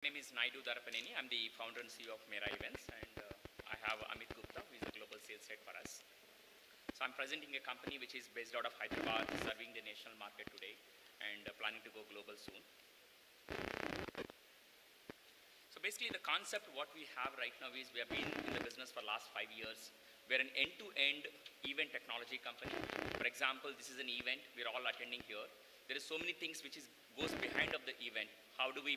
My name is Naidu Darapaneni. I'm the founder and CEO of Mera Events, and I have Amit Gupta, who is the global sales head for us. So I'm presenting a company which is based out of Hyderabad, serving the national market today, and planning to go global soon. So basically, the concept what we have right now is we have been in the business for the last 5 years. We're an end-to-end event technology company. For example, this is an event we're all attending here. There is so many things which goes behind of the event. How do we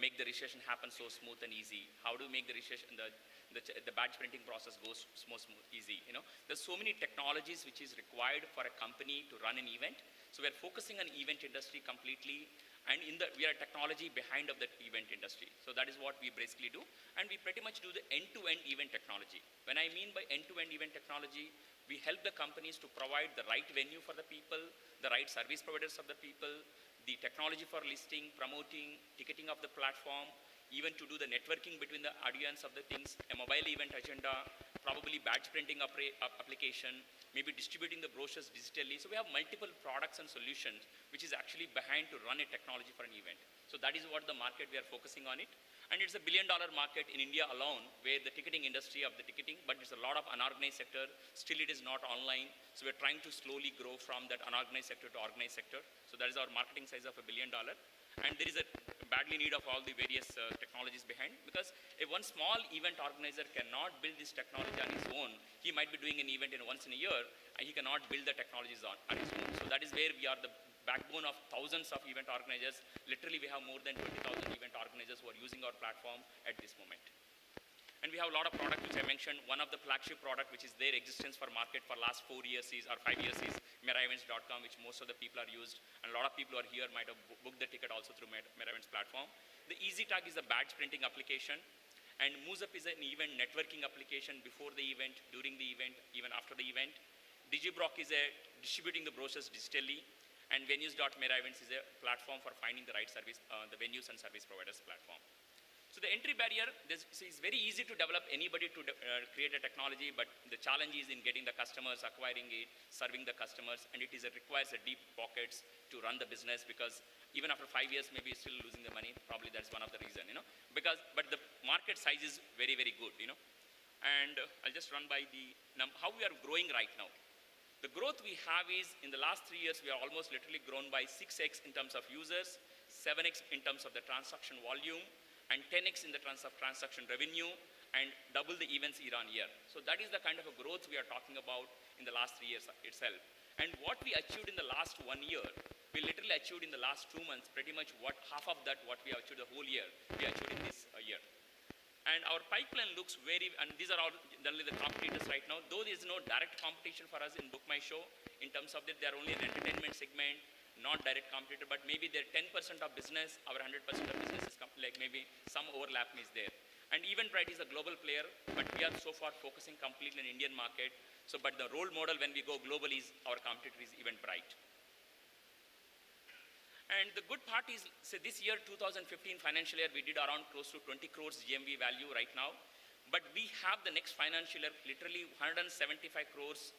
make the registration happen so smooth and easy? How do we make the registration, the badge printing process goes smooth, easy? There's so many technologies which is required for a company to run an event. So we're focusing on event industry completely, and we are a technology behind of that event industry. So that is what we basically do, and we pretty much do the end-to-end event technology. When I mean by end-to-end event technology, we help the companies to provide the right venue for the people, the right service providers of the people, the technology for listing, promoting, ticketing of the platform, even to do the networking between the audience of the things, a mobile event agenda, probably badge printing application, maybe distributing the brochures digitally. So we have multiple products and solutions which is actually behind to run a technology for an event. So that is what the market we are focusing on it. And it's a $1 billion market in India alone, where the ticketing industry of the ticketing, but it's a lot of unorganized sector. Still it is not online. So we're trying to slowly grow from that unorganized sector to organized sector. So that is our marketing size of $1 billion. And there is a badly need of all the various technologies behind, because if one small event organizer cannot build this technology on his own, he might be doing an event once in a year, and he cannot build the technologies on his own. So that is where we are the backbone of thousands of event organizers. Literally, we have more than 20,000 event organizers who are using our platform at this moment. And we have a lot of products which I mentioned. One of the flagship product which is their existence for market for last 4 years or 5 years is MeraEvents.com, which most of the people are used. And a lot of people who are here might have booked the ticket also through Mera Events platform. The EasyTag is a badge printing application. And MoveUp is an event networking application before the event, during the event, even after the event. DigiBrock is a distributing the brochures digitally. And Venues.MeraEvents is a platform for finding the right service, the venues and service providers platform. So the entry barrier, it's very easy to develop anybody to create a technology, but the challenge is in getting the customers, acquiring it, serving the customers, and it requires a deep pockets to run the business, because even after 5 years, maybe you're still losing the money. Probably that's one of the reasons, but the market size is very, very good, And I'll just run by how we are growing right now. The growth we have is, in the last 3 years, we are almost literally grown by 6x in terms of users, 7x in terms of the transaction volume, and 10x in the terms of transaction revenue, and double the events year on year. So that is the kind of a growth we are talking about in the last 3 years itself. And what we achieved in the last 1 year, we literally achieved in the last 2 months, pretty much half of that what we achieved the whole year, we achieved in this year. And our pipeline looks and these are all generally the competitors right now. Though there is no direct competition for us in Book My Show, in terms of that, they are only an entertainment segment, not direct competitor, but maybe they're 10% of business, our 100% of business is like maybe some overlap is there. And Eventbrite is a global player, but we are so far focusing completely on Indian market. So, but the role model when we go global is our competitor is Eventbrite. And the good part is, say this year, 2015 financial year, we did around close to 20 crores GMV value right now. But we have the next financial year, literally 175 crores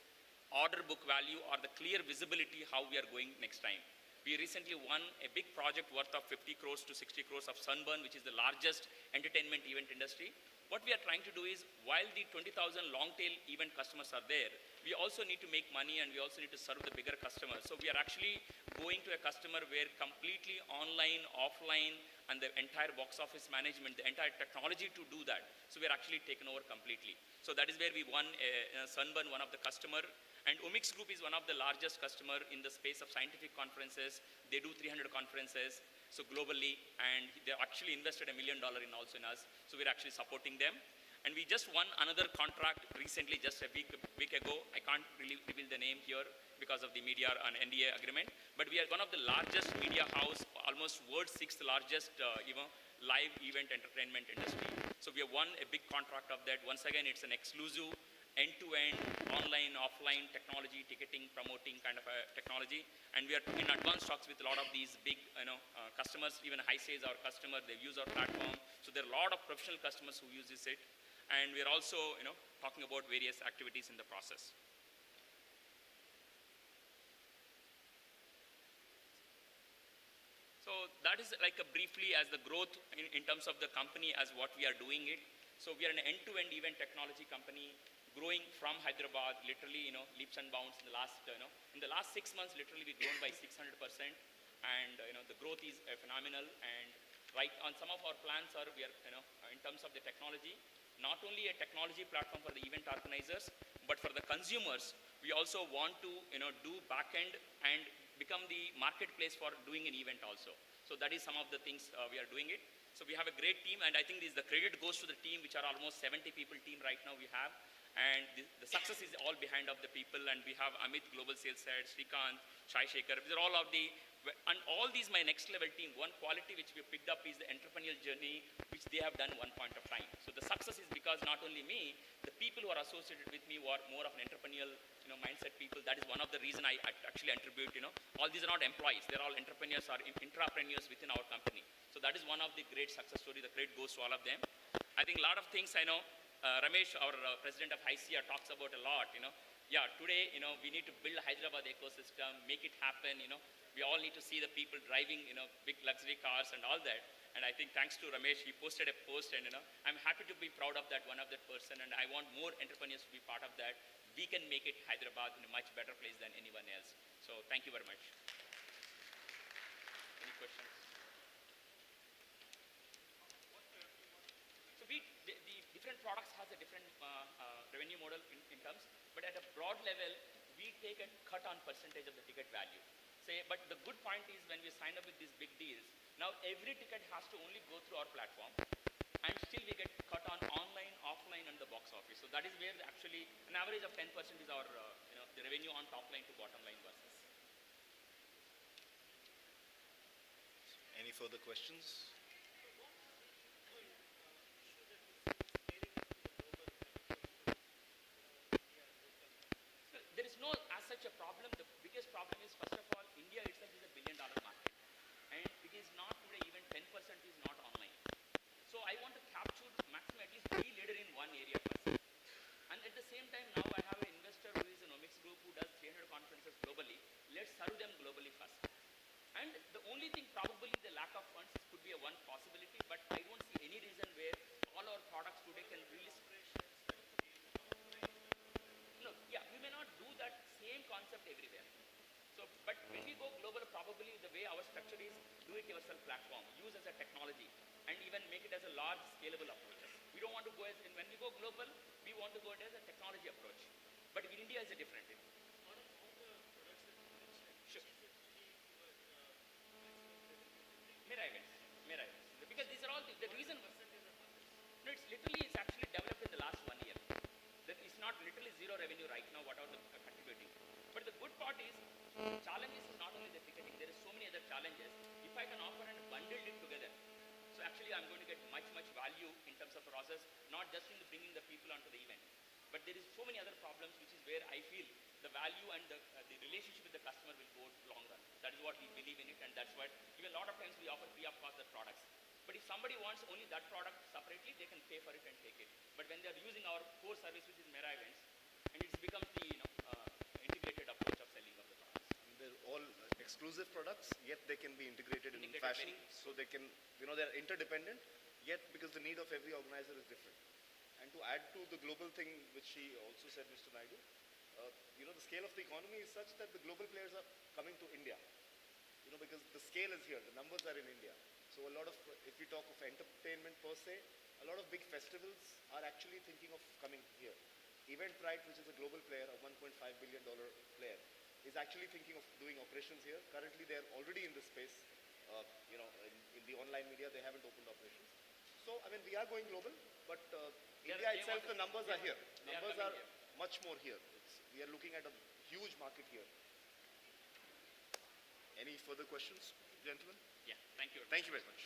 order book value, or the clear visibility how we are going next time. We recently won a big project worth of 50 crores to 60 crores of Sunburn, which is the largest entertainment event industry. What we are trying to do is, while the 20,000 long tail event customers are there, we also need to make money, and we also need to serve the bigger customers. So we are actually going to a customer where completely online, offline, and the entire box office management, the entire technology to do that. So we are actually taken over completely. So that is where we won Sunburn, one of the customer. And Omix Group is one of the largest customer in the space of scientific conferences. They do 300 conferences, so globally, and they actually invested $1 million in us. So we're actually supporting them. And we just won another contract recently, just a week ago. I can't really reveal the name here because of the media and NDA agreement. But we are one of the largest media house, almost world's 6th largest, live event entertainment industry. So we have won a big contract of that. Once again, it's an exclusive end-to-end, online, offline technology, ticketing, promoting kind of a technology. And we are in advanced talks with a lot of these big customers. Even Hisense is our customer. They use our platform. So there are a lot of professional customers who use it. And we are also talking about various activities in the process. So that is like a briefly as the growth in terms of the company as what we are doing it. So we are an end-to-end event technology company growing from Hyderabad, literally, leaps and bounds in the last 6 months, literally we've grown by 600%. And, the growth is phenomenal. And right on some of our plans are, we are, in terms of the technology, not only a technology platform for the event organizers, but for the consumers, we also want to, do back-end and become the marketplace for doing an event also. So that is some of the things we are doing it. So we have a great team, and I think the credit goes to the team, which are almost 70 people team right now we have. And the success is all behind of the people, and we have Amit, Global Sales Head, Srikanth, Shai Shekhar. These are all of the, and all these my next level team, one quality which we have picked up is the entrepreneurial journey, which they have done one point of time. So the success is because not only me, the people who are associated with me who are more of an entrepreneurial, mindset people. That is one of the reason I actually attribute, all these are not employees. They're all entrepreneurs or intrapreneurs within our company. So that is one of the great success story. The credit goes to all of them. I think a lot of things I know, Ramesh, our president of ICR, talks about a lot, Yeah, today, we need to build a Hyderabad ecosystem, make it happen, We all need to see the people driving, big luxury cars and all that. And I think thanks to Ramesh, he posted a post, and, I'm happy to be proud of that, one of that person, and I want more entrepreneurs to be part of that. We can make it Hyderabad in a much better place than anyone else. So thank you very much. Any questions? So the different products has a different revenue model in terms, but at a broad level, we take a cut on percentage of the ticket value. But the good point is when we sign up with these big deals, now every ticket has to only go through our platform, and still we get cut on online, offline, and the box office. So that is where actually an average of 10% is our, the revenue on top line to bottom line versus. Any further questions? There is no as such a problem. The biggest problem is, first of all, India itself is a billion-dollar market, and it is not today even 10% is not online. So I want to capture maximum at least be leader in one area first. And at the same time, now I have an investor who is an Omics Group who does 300 conferences globally. Let's serve them globally first. And the only thing, probably the lack of funds could be a one possibility, but I don't see any reason where all our products today can really. No, yeah, we may not do that same concept everywhere. So, but when we go global, probably the way our structure is do-it-yourself platform, use as a technology, and even make it as a large scalable approach. We don't want to go as, and when we go global, we want to go it as a technology approach. But in India is a different thing. Sure. Mera events. Because these are all the reason. No, it's literally, it's actually developed in the last 1 year. That is not literally zero revenue right now, whatever the contributing. But the good part is, the challenges is not only the ticketing, there is so many other challenges. If I can offer and bundle it together, so actually I'm going to get much value in terms of process, not just in bringing the people onto the event. But there is so many other problems, which is where I feel the value and the relationship with the customer will go longer. That is what we believe in it, and that's why even a lot of times we offer free of cost the products. But if somebody wants only that product separately, they can pay for it and take it. But when they are using our core service, which is Mera Events, and it becomes the integrated approach of selling of the products. They're all exclusive products, yet they can be integrated in fashion. So they can, they're interdependent, yet because the need of every organizer is different. And to add to the global thing, which he also said, Mr. Naidu, the scale of the economy is such that the global players are coming to India. Because the scale is here, the numbers are in India. So a lot of, if we talk of entertainment per se, a lot of big festivals are actually thinking of coming here. Eventbrite, which is a global player, a $1.5 billion player, is actually thinking of doing operations here. Currently, they're already in this space. In the online media, they haven't opened operations. So, we are going global, but India itself, the numbers are here. Numbers are much more here. We are looking at a huge market here. Any further questions, gentlemen? Yeah, thank you. Thank you very much.